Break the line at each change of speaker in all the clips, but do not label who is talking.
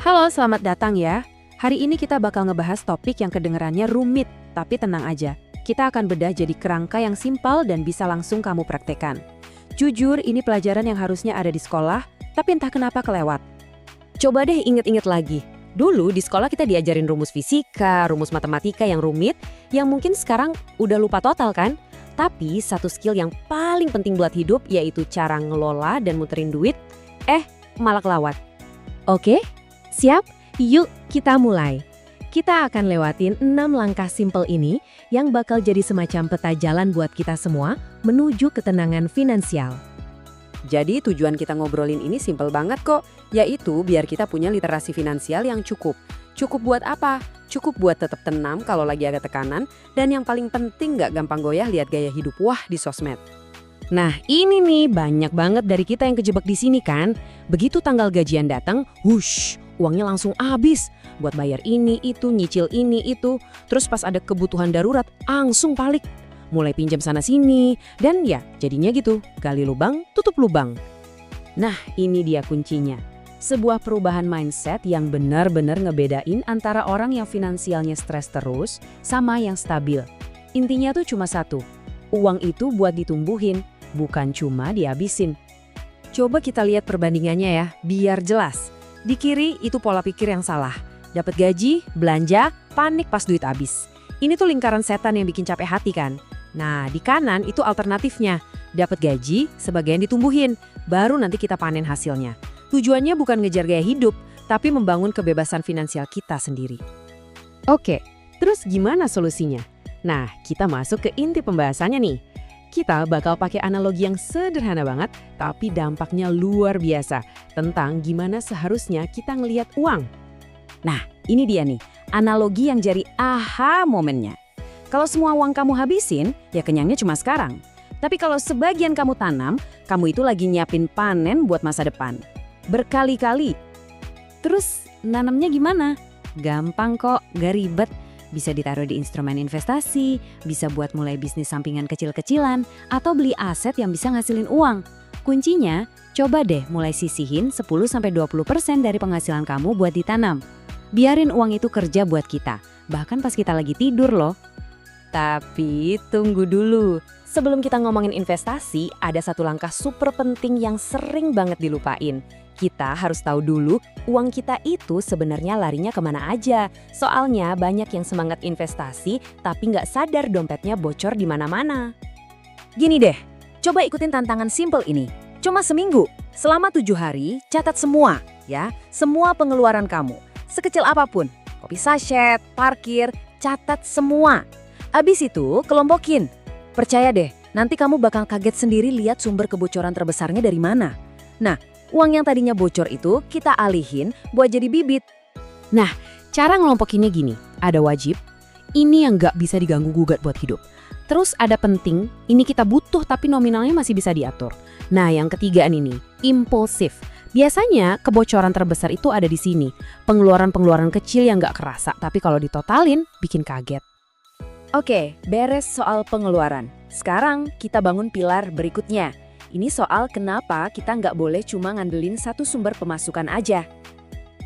Halo, selamat datang ya. Hari ini kita bakal ngebahas topik yang kedengerannya rumit, tapi tenang aja. Kita akan bedah jadi kerangka yang simpel dan bisa langsung kamu praktekkan. Jujur, ini pelajaran yang harusnya ada di sekolah, tapi entah kenapa kelewat.
Coba deh inget-inget lagi. Dulu di sekolah kita diajarin rumus fisika, rumus matematika yang rumit, yang mungkin sekarang udah lupa total kan? Tapi satu skill yang paling penting buat hidup yaitu cara ngelola dan muterin duit, malah kelewat.
Oke, siap? Yuk kita mulai. Kita akan lewatin 6 langkah simpel ini yang bakal jadi semacam peta jalan buat kita semua menuju ketenangan finansial.
Jadi tujuan kita ngobrolin ini simpel banget kok, yaitu biar kita punya literasi finansial yang cukup. Cukup buat apa? Cukup buat tetap tenang kalau lagi ada tekanan, dan yang paling penting nggak gampang goyah lihat gaya hidup wah di sosmed.
Nah ini nih banyak banget dari kita yang kejebak di sini kan. Begitu tanggal gajian datang, wush, uangnya langsung habis. Buat bayar ini, itu, nyicil ini, itu. Terus pas ada kebutuhan darurat, langsung balik. Mulai pinjam sana-sini, dan ya jadinya gitu, gali lubang, tutup lubang.
Nah ini dia kuncinya. Sebuah perubahan mindset yang benar-benar ngebedain antara orang yang finansialnya stres terus sama yang stabil. Intinya tuh cuma satu, uang itu buat ditumbuhin, bukan cuma dihabisin. Coba kita lihat perbandingannya ya, biar jelas. Di kiri itu pola pikir yang salah. Dapat gaji, belanja, panik pas duit habis. Ini tuh lingkaran setan yang bikin capek hati kan? Nah, di kanan itu alternatifnya. Dapat gaji, sebagian ditumbuhin, baru nanti kita panen hasilnya. Tujuannya bukan ngejar gaya hidup, tapi membangun kebebasan finansial kita sendiri.
Oke, terus gimana solusinya? Nah, kita masuk ke inti pembahasannya nih. Kita bakal pakai analogi yang sederhana banget, tapi dampaknya luar biasa. Tentang gimana seharusnya kita ngelihat uang.
Nah, ini dia nih, analogi yang jadi aha momennya. Kalau semua uang kamu habisin, ya kenyangnya cuma sekarang. Tapi kalau sebagian kamu tanam, kamu itu lagi nyiapin panen buat masa depan. Berkali-kali. Terus nanamnya gimana? Gampang kok, gak ribet. Bisa ditaruh di instrumen investasi, bisa buat mulai bisnis sampingan kecil-kecilan, atau beli aset yang bisa ngasilin uang. Kuncinya, coba deh mulai sisihin 10-20% dari penghasilan kamu buat ditanam. Biarin uang itu kerja buat kita, bahkan pas kita lagi tidur loh. Tapi tunggu dulu, sebelum kita ngomongin investasi, ada satu langkah super penting yang sering banget dilupain. Kita harus tahu dulu uang kita itu sebenarnya larinya kemana aja. Soalnya banyak yang semangat investasi tapi nggak sadar dompetnya bocor di mana-mana. Gini deh, coba ikutin tantangan simple ini. Cuma seminggu, selama 7 hari, catat semua ya, semua pengeluaran kamu. Sekecil apapun, kopi sachet, parkir, catat semua. Abis itu, kelompokin. Percaya deh, nanti kamu bakal kaget sendiri lihat sumber kebocoran terbesarnya dari mana. Nah, uang yang tadinya bocor itu kita alihin buat jadi bibit.
Nah, cara ngelompokinnya gini. Ada wajib, ini yang nggak bisa diganggu-gugat buat hidup. Terus ada penting, ini kita butuh tapi nominalnya masih bisa diatur. Nah, yang ketiga nih, impulsif. Biasanya kebocoran terbesar itu ada di sini. Pengeluaran-pengeluaran kecil yang nggak kerasa, tapi kalau ditotalin bikin kaget.
Oke, beres soal pengeluaran. Sekarang kita bangun pilar berikutnya. Ini soal kenapa kita nggak boleh cuma ngandelin satu sumber pemasukan aja.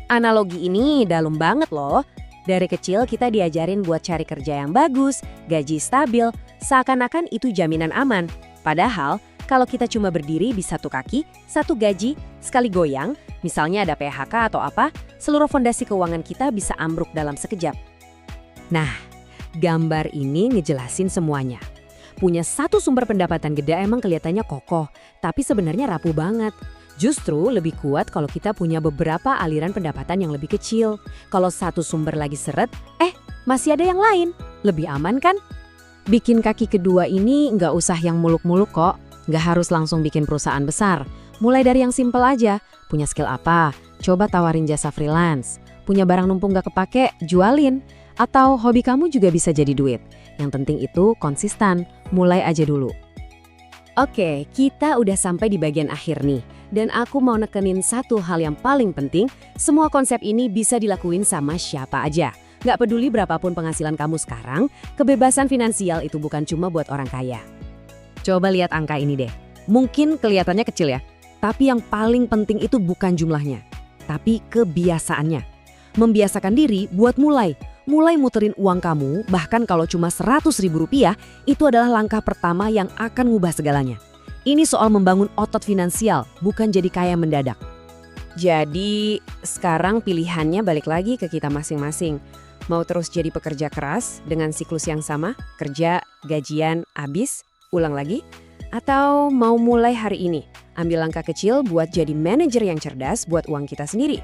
Analogi ini dalam banget loh. Dari kecil kita diajarin buat cari kerja yang bagus, gaji stabil, seakan-akan itu jaminan aman. Padahal kalau kita cuma berdiri di satu kaki, satu gaji, sekali goyang, misalnya ada PHK atau apa, seluruh fondasi keuangan kita bisa ambruk dalam sekejap.
Nah, gambar ini ngejelasin semuanya. Punya satu sumber pendapatan gede emang kelihatannya kokoh, tapi sebenarnya rapuh banget. Justru lebih kuat kalau kita punya beberapa aliran pendapatan yang lebih kecil. Kalau satu sumber lagi seret, masih ada yang lain. Lebih aman kan? Bikin kaki kedua ini nggak usah yang muluk-muluk kok. Nggak harus langsung bikin perusahaan besar. Mulai dari yang simple aja. Punya skill apa? Coba tawarin jasa freelance. Punya barang numpuk nggak kepake? Jualin. Atau hobi kamu juga bisa jadi duit. Yang penting itu konsisten, mulai aja dulu.
Oke, kita udah sampai di bagian akhir nih. Dan aku mau nekenin satu hal yang paling penting, semua konsep ini bisa dilakuin sama siapa aja. Nggak peduli berapapun penghasilan kamu sekarang, kebebasan finansial itu bukan cuma buat orang kaya. Coba lihat angka ini deh. Mungkin kelihatannya kecil ya, tapi yang paling penting itu bukan jumlahnya, tapi kebiasaannya. Membiasakan diri buat mulai muterin uang kamu, bahkan kalau cuma Rp100.000, itu adalah langkah pertama yang akan ngubah segalanya. Ini soal membangun otot finansial, bukan jadi kaya mendadak.
Jadi sekarang pilihannya balik lagi ke kita masing-masing. Mau terus jadi pekerja keras dengan siklus yang sama, kerja, gajian, habis, ulang lagi? Atau mau mulai hari ini, ambil langkah kecil buat jadi manajer yang cerdas buat uang kita sendiri.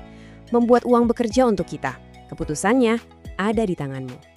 Membuat uang bekerja untuk kita. Keputusannya ada di tanganmu.